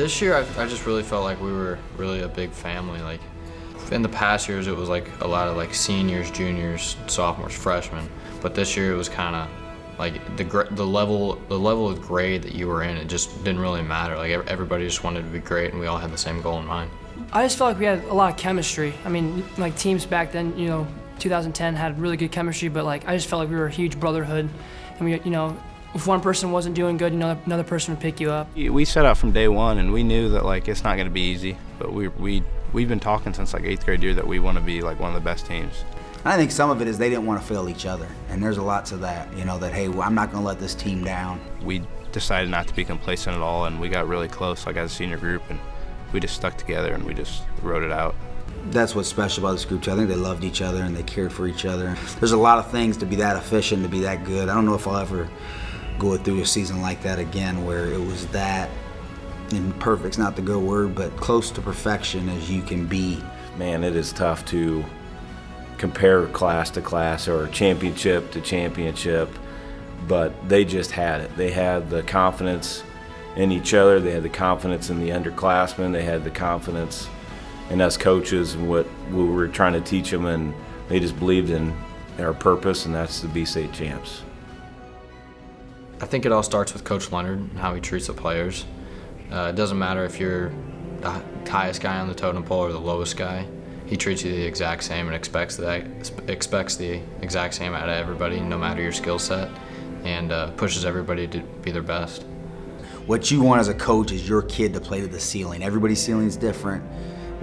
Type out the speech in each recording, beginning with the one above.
This year, I just really felt like we were really a big family. Like in the past years, it was like a lot of like seniors, juniors, sophomores, freshmen. But this year, it was kind of like the level of grade that you were in. It just didn't really matter. Like everybody just wanted to be great, and we all had the same goal in mind. I just felt like we had a lot of chemistry. I mean, like teams back then, 2010 had really good chemistry, but like I just felt like we were a huge brotherhood, and we, if one person wasn't doing good, another person would pick you up. We set out from day one, and we knew that like it's not going to be easy. But we've been talking since like 8th grade year that we want to be like one of the best teams. I think some of it is they didn't want to fail each other, and there's a lot to that. That hey, I'm not going to let this team down. We decided not to be complacent at all, and we got really close like as a senior group, and we just stuck together and we just wrote it out. That's what's special about this group too. I think they loved each other and they cared for each other. There's a lot of things to be that efficient, to be that good. I don't know if I'll ever go through a season like that again where it was that, and perfect's not the good word, but close to perfection as you can be. Man, it is tough to compare class to class or championship to championship, but they just had it. They had the confidence in each other, they had the confidence in the underclassmen, they had the confidence in us coaches and what we were trying to teach them, and they just believed in our purpose, and that's to be state champs. I think it all starts with Coach Leonard and how he treats the players. It doesn't matter if you're the highest guy on the totem pole or the lowest guy. He treats you the exact same and expects the exact same out of everybody, no matter your skill set, and pushes everybody to be their best. What you want as a coach is your kid to play to the ceiling. Everybody's ceiling is different.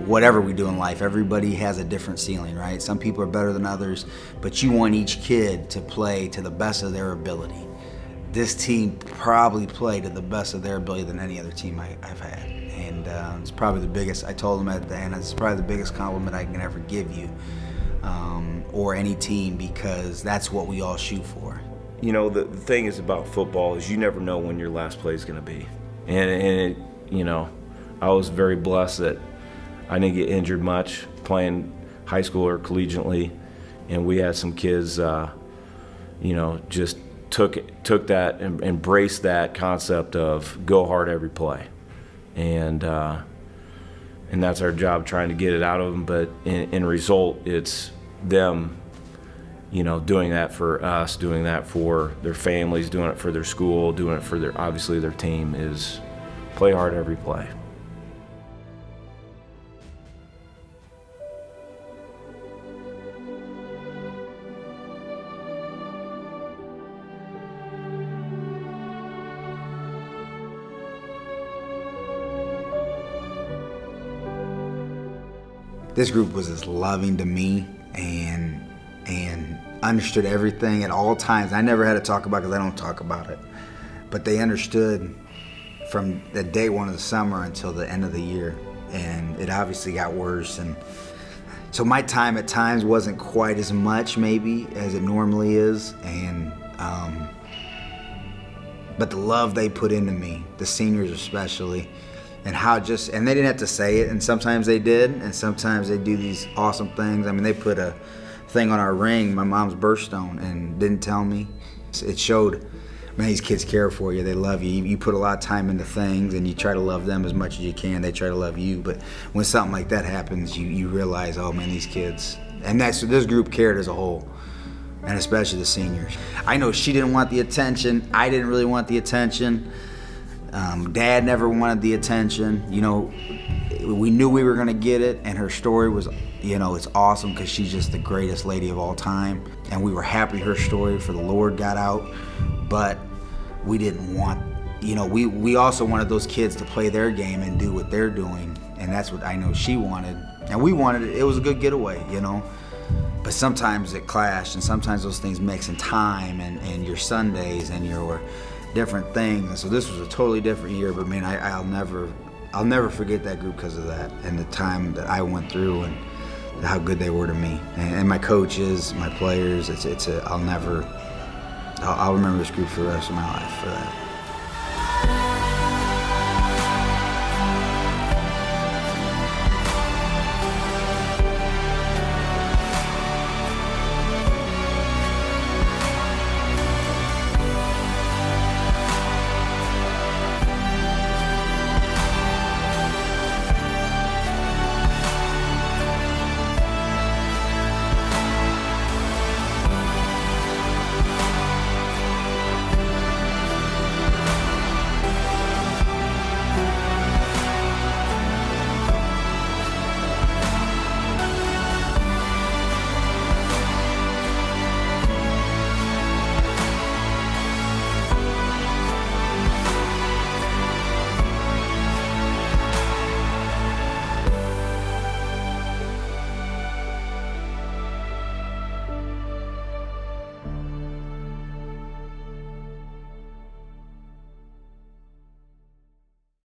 Whatever we do in life, everybody has a different ceiling, right? Some people are better than others, but you want each kid to play to the best of their ability. This team probably played to the best of their ability than any other team I've had. And it's probably the biggest, I told them at the end, it's probably the biggest compliment I can ever give you, or any team, because that's what we all shoot for. The thing is about football is you never know when your last play is going to be. And I was very blessed that I didn't get injured much playing high school or collegiately, and we had some kids, just took that and embraced that concept of go hard every play, and that's our job, trying to get it out of them. But in result, it's them, doing that for us, doing that for their families, doing it for their school, doing it for obviously their team, is play hard every play. This group was as loving to me and understood everything at all times. I never had to talk about it because I don't talk about it. But they understood from the day one of the summer until the end of the year. And it obviously got worse. And so my time at times wasn't quite as much maybe as it normally is. And but the love they put into me, the seniors especially, and and they didn't have to say it, and sometimes they did, and sometimes they do these awesome things. I mean, they put a thing on our ring, my mom's birthstone, and didn't tell me. It showed, man, these kids care for you, they love you. You put a lot of time into things, and you try to love them as much as you can. They try to love you, but when something like that happens, you realize, oh man, these kids, and this group cared as a whole, and especially the seniors. I know she didn't want the attention, I didn't really want the attention. Dad never wanted the attention. We knew we were gonna get it, and her story was, it's awesome because she's just the greatest lady of all time. And we were happy her story for the Lord got out, but we didn't want, we also wanted those kids to play their game and do what they're doing, and that's what I know she wanted. And we wanted it. It was a good getaway, But sometimes it clashed, and sometimes those things mix in time and your Sundays and your different things. And so this was a totally different year, but man, I'll never forget that group because of that, and the time that I went through and how good they were to me. And my coaches, my players, I'll remember this group for the rest of my life for that.